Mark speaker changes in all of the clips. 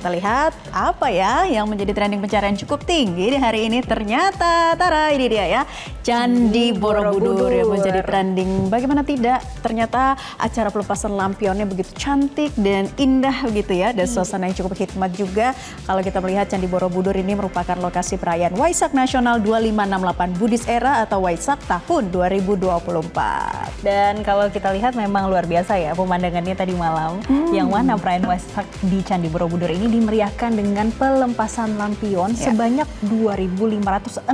Speaker 1: kita lihat apa ya yang menjadi trending pencarian cukup tinggi di hari ini. Ternyata, tara, ini dia ya, Candi Borobudur yang menjadi trending. Bagaimana tidak, ternyata acara pelepasan lampionnya begitu cantik dan indah begitu ya. Dan suasana yang cukup hikmat juga. Kalau kita melihat Candi Borobudur ini merupakan lokasi perayaan Waisak Nasional 2568 Buddhist Era atau Waisak tahun 2024.
Speaker 2: Dan kalau kita lihat memang luar biasa ya pemandangannya tadi malam. Yang mana perayaan Waisak di Candi Borobudur ini dimeriahkan dengan pelempasan lampion sebanyak 2.568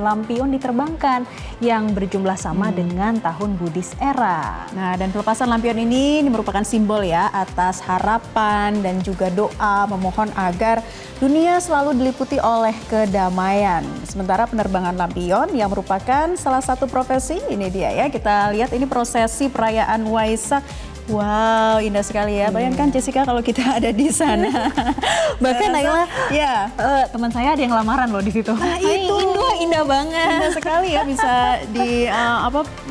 Speaker 2: lampion diterbangkan yang berjumlah sama dengan tahun Buddhist Era.
Speaker 1: Nah, dan pelepasan lampion ini merupakan simbol ya atas harapan dan juga doa memohon agar dunia selalu diliputi oleh kedamaian. Sementara penerbangan lampion yang merupakan salah satu profesi, ini dia ya, kita lihat ini prosesi perayaan Waisak. Wow, indah sekali ya. Bayangkan Jessica kalau kita ada di sana.
Speaker 2: Bahkan Naila,
Speaker 1: ya,
Speaker 2: teman saya ada yang lamaran loh di situ.
Speaker 1: Nah, itu
Speaker 2: indah banget.
Speaker 1: Indah sekali ya, bisa di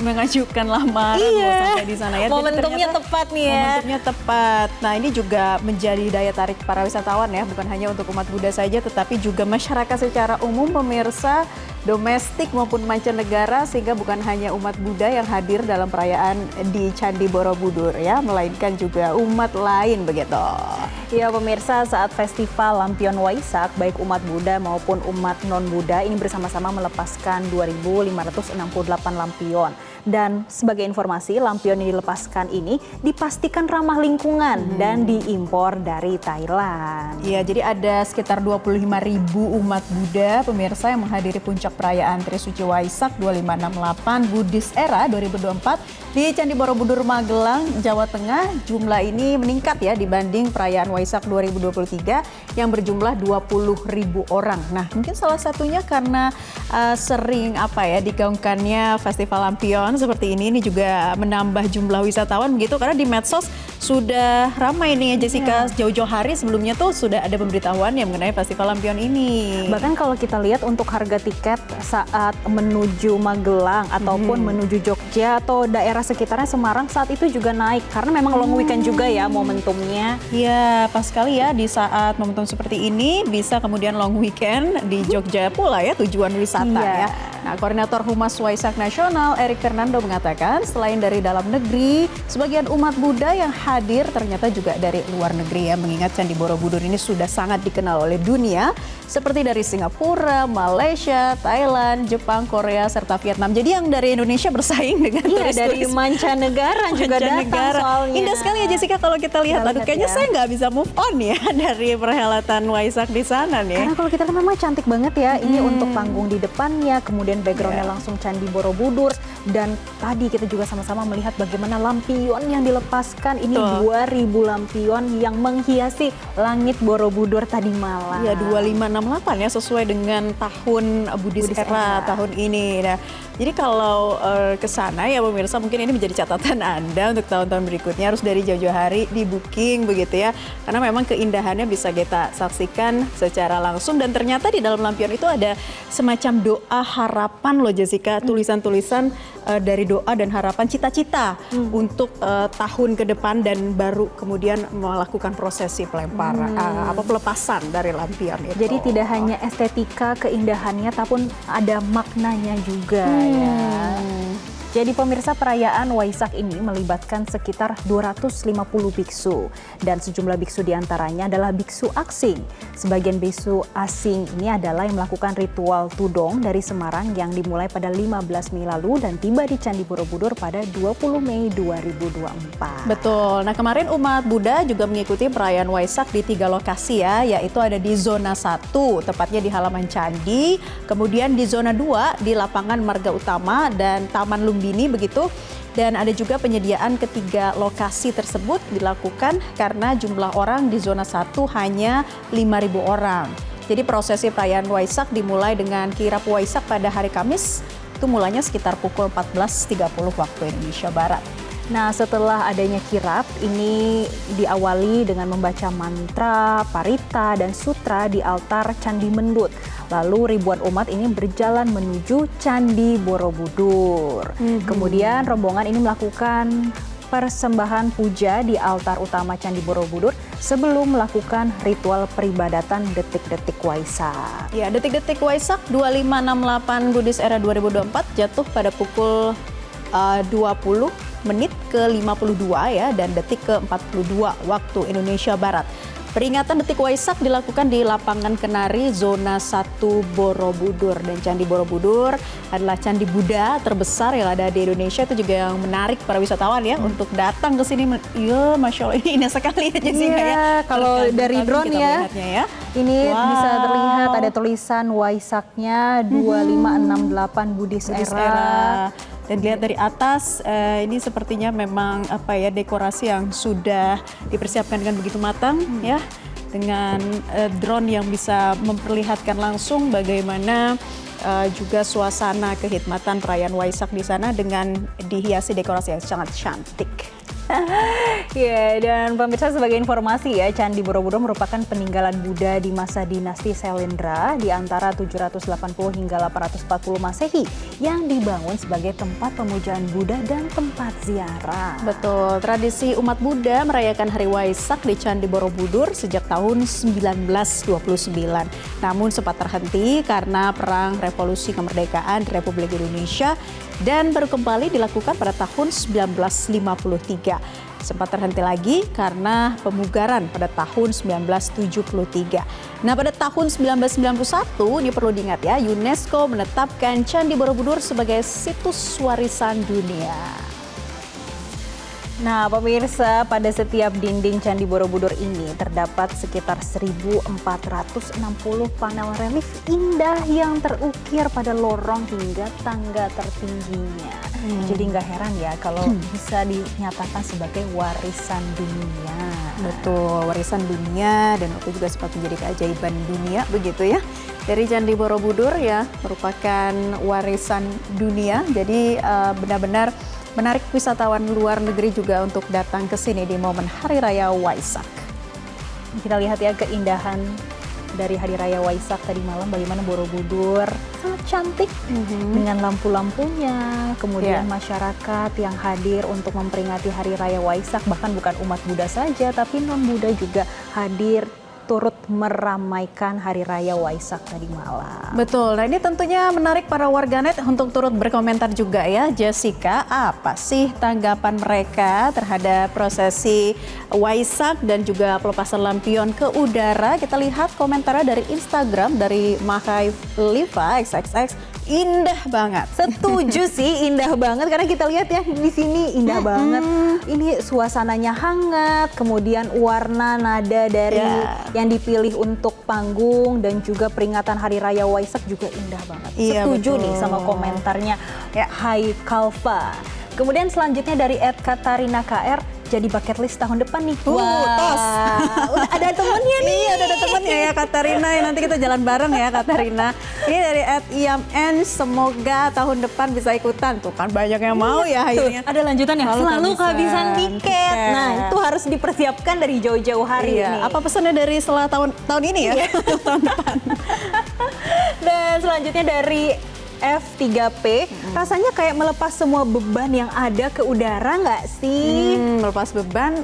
Speaker 1: mengajukan lamaran sampai di sana ya.
Speaker 2: Momentumnya tepat nih ya.
Speaker 1: Momentumnya tepat. Nah, ini juga menjadi daya tarik para wisatawan ya, bukan hanya untuk umat Buddha saja tetapi juga masyarakat secara umum, pemirsa domestik maupun mancanegara, sehingga bukan hanya umat Buddha yang hadir dalam perayaan di Candi Borobudur ya, melainkan juga umat lain begitu.
Speaker 2: Ya pemirsa, saat festival Lampion Waisak, baik umat Buddha maupun umat non-Buddha ini bersama-sama melepaskan 2.568 lampion. Dan sebagai informasi, lampion yang dilepaskan ini dipastikan ramah lingkungan dan diimpor dari Thailand.
Speaker 1: Ya, jadi ada sekitar 25.000 umat Buddha pemirsa yang menghadiri puncak perayaan Trisuci Waisak 2568 Buddhist Era 2024 di Candi Borobudur, Magelang, Jawa Tengah. Jumlah ini meningkat ya dibanding perayaan Waisak 2023 yang berjumlah 20.000 orang. Nah, mungkin salah satunya karena sering digaungkannya festival lampion seperti ini juga menambah jumlah wisatawan begitu, karena di medsos sudah ramai nih ya Jessica. Jauh-jauh hari sebelumnya tuh sudah ada pemberitahuan yang mengenai festival lampion ini.
Speaker 2: Bahkan kalau kita lihat untuk harga tiket saat menuju Magelang ataupun menuju Jogja atau daerah sekitarnya Semarang saat itu juga naik karena memang long weekend juga ya momentumnya.
Speaker 1: Iya, pas sekali ya di saat momentum seperti ini bisa kemudian long weekend di Jogja pula ya, tujuan wisata ya. Nah, Koordinator Humas Waisak Nasional Erik Fernando mengatakan selain dari dalam negeri, sebagian umat Buddha yang hadir ternyata juga dari luar negeri ya, mengingat Candi Borobudur ini sudah sangat dikenal oleh dunia seperti dari Singapura, Malaysia, Thailand, Jepang, Korea, serta Vietnam. Jadi yang dari Indonesia bersaing dengan
Speaker 2: dari mancanegara juga datang soalnya.
Speaker 1: Indah sekali ya Jessica kalau kita lihat. Aduh, kayaknya saya nggak bisa move on ya dari perhelatan Waisak di sana nih.
Speaker 2: Karena kalau kita lihat memang cantik banget ya. Ini untuk panggung di depannya, kemudian backgroundnya langsung Candi Borobudur. Dan tadi kita juga sama-sama melihat bagaimana lampion yang dilepaskan. Ini 2.000 lampion yang menghiasi langit Borobudur tadi malam.
Speaker 1: Ya, 2568 ya, sesuai dengan tahun Buddhist Era tahun ini. Nah, jadi kalau ke sana ya pemirsa, mungkin ini menjadi catatan Anda untuk tahun-tahun berikutnya, harus dari jauh-jauh hari di booking begitu ya. Karena memang keindahannya bisa kita saksikan secara langsung, dan ternyata di dalam lampion itu ada semacam doa harapan loh Jessica, tulisan-tulisan dari doa dan harapan, cita-cita untuk tahun ke depan, dan baru kemudian melakukan prosesi pelepasan dari lampion itu.
Speaker 2: Jadi tidak hanya estetika keindahannya, tapi ada maknanya juga ya. Jadi pemirsa, perayaan Waisak ini melibatkan sekitar 250 biksu dan sejumlah biksu diantaranya adalah biksu asing. Sebagian biksu asing ini adalah yang melakukan ritual tudong dari Semarang yang dimulai pada 15 Mei lalu dan tiba di Candi Borobudur pada 20 Mei 2024.
Speaker 1: Betul. Nah, kemarin umat Buddha juga mengikuti perayaan Waisak di 3 lokasi ya, yaitu ada di zona 1, tepatnya di halaman Candi, kemudian di zona 2 di lapangan Marga Utama dan Taman Lumbini begitu. Dan ada juga penyediaan ketiga lokasi tersebut dilakukan karena jumlah orang di zona 1 hanya 5.000 orang. Jadi prosesi perayaan Waisak dimulai dengan kirap Waisak pada hari Kamis. Itu mulanya sekitar pukul 14.30 waktu Indonesia Barat.
Speaker 2: Nah, setelah adanya kirap, ini diawali dengan membaca mantra, parita, dan sutra di altar Candi Mendut. Lalu ribuan umat ini berjalan menuju Candi Borobudur. Kemudian rombongan ini melakukan persembahan puja di altar utama Candi Borobudur sebelum melakukan ritual peribadatan detik-detik Waisak.
Speaker 1: Ya, detik-detik Waisak 2568 Buddhist Era 2024 jatuh pada pukul 20 menit ke 52 ya dan detik ke 42 waktu Indonesia Barat. Peringatan detik Waisak dilakukan di lapangan Kenari zona 1 Borobudur, dan Candi Borobudur adalah candi Buddha terbesar yang ada di Indonesia. Itu juga yang menarik para wisatawan ya untuk datang ke sini. Iya, Masya Allah, ini indah sekali aja sih ya.
Speaker 2: Kalau dari drone ya, ini
Speaker 1: Wow.
Speaker 2: bisa terlihat ada tulisan Waisaknya 2568 Buddhist Era.
Speaker 1: Dan dilihat dari atas, ini sepertinya memang dekorasi yang sudah dipersiapkan dengan begitu matang ya, dengan drone yang bisa memperlihatkan langsung bagaimana juga suasana kehikmatan perayaan Waisak di sana dengan dihiasi dekorasi yang sangat cantik.
Speaker 2: Ya, dan pemirsa, sebagai informasi ya, Candi Borobudur merupakan peninggalan Buddha di masa dinasti Sailendra di antara 780 hingga 840 Masehi yang dibangun sebagai tempat pemujaan Buddha dan tempat ziarah.
Speaker 1: Betul, tradisi umat Buddha merayakan Hari Waisak di Candi Borobudur sejak tahun 1929. Namun sempat terhenti karena Perang Revolusi Kemerdekaan Republik Indonesia dan baru kembali dilakukan pada tahun 1953. Sempat terhenti lagi karena pemugaran pada tahun 1973. Nah, pada tahun 1991, ini perlu diingat ya, UNESCO menetapkan Candi Borobudur sebagai situs warisan dunia.
Speaker 2: Nah, pemirsa, pada setiap dinding Candi Borobudur ini terdapat sekitar 1.460 panel relief indah yang terukir pada lorong hingga tangga tertingginya. Jadi nggak heran ya kalau bisa dinyatakan sebagai warisan dunia.
Speaker 1: Betul, warisan dunia, dan itu juga sempat menjadi keajaiban dunia begitu ya. Dari Candi Borobudur ya, merupakan warisan dunia. Jadi benar-benar menarik wisatawan luar negeri juga untuk datang ke sini di momen Hari Raya Waisak.
Speaker 2: Kita lihat ya keindahan dari Hari Raya Waisak tadi malam, bagaimana Borobudur sangat cantik dengan lampu-lampunya. Kemudian masyarakat yang hadir untuk memperingati Hari Raya Waisak, bahkan bukan umat Buddha saja, tapi non-Buddha juga hadir turut meramaikan Hari Raya Waisak tadi malam.
Speaker 1: Betul, nah ini tentunya menarik para warganet untuk turut berkomentar juga ya. Jessica, apa sih tanggapan mereka terhadap prosesi Waisak dan juga pelepasan lampion ke udara? Kita lihat komentarnya dari Instagram dari Mahai Liva XXX. Indah banget.
Speaker 2: Setuju sih, indah banget karena kita lihat ya di sini indah banget. Ini suasananya hangat, kemudian warna nada dari yang dipilih untuk panggung dan juga peringatan Hari Raya Waisak juga indah banget.
Speaker 1: Iya,
Speaker 2: Setuju
Speaker 1: betul
Speaker 2: nih sama komentarnya ya, Hai Kalva. Kemudian selanjutnya dari @Katarina KR, jadi bucket list tahun depan nih.
Speaker 1: Tos.
Speaker 2: Udah ada temennya nih.
Speaker 1: Iya, ada temennya ya Katarina. Nanti kita jalan bareng ya Katarina. Ini dari @IAMN, semoga tahun depan bisa ikutan. Tuh kan banyak yang mau ya akhirnya.
Speaker 2: Ada lanjutannya, selalu kehabisan tiket. Nah, itu harus dipersiapkan dari jauh-jauh hari
Speaker 1: Iya.
Speaker 2: nih.
Speaker 1: Apa pesannya dari setelah tahun ini ya? Tahun depan.
Speaker 2: Dan selanjutnya dari F3P, rasanya kayak melepas semua beban yang ada ke udara nggak sih?
Speaker 1: Melepas beban,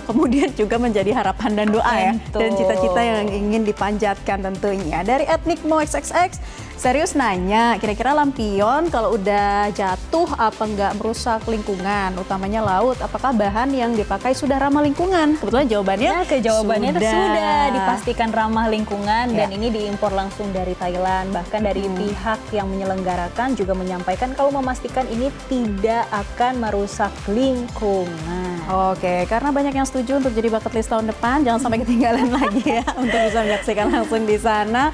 Speaker 1: kemudian juga menjadi harapan dan doa ya.
Speaker 2: Betul.
Speaker 1: Dan cita-cita yang ingin dipanjatkan tentunya. Dari @Nikmo XXX, serius nanya, kira-kira lampion kalau udah jatuh apa nggak merusak lingkungan, utamanya laut, apakah bahan yang dipakai sudah ramah lingkungan? Kebetulan jawabannya
Speaker 2: Jawabannya itu sudah dipastikan ramah lingkungan dan
Speaker 1: Ya.
Speaker 2: ini diimpor langsung dari Thailand. Bahkan dari pihak yang menyelenggarakan juga menyampaikan kalau memastikan ini tidak akan merusak lingkungan.
Speaker 1: Oke, karena banyak yang setuju untuk jadi bucket list tahun depan, jangan sampai ketinggalan lagi ya untuk bisa menyaksikan langsung di sana.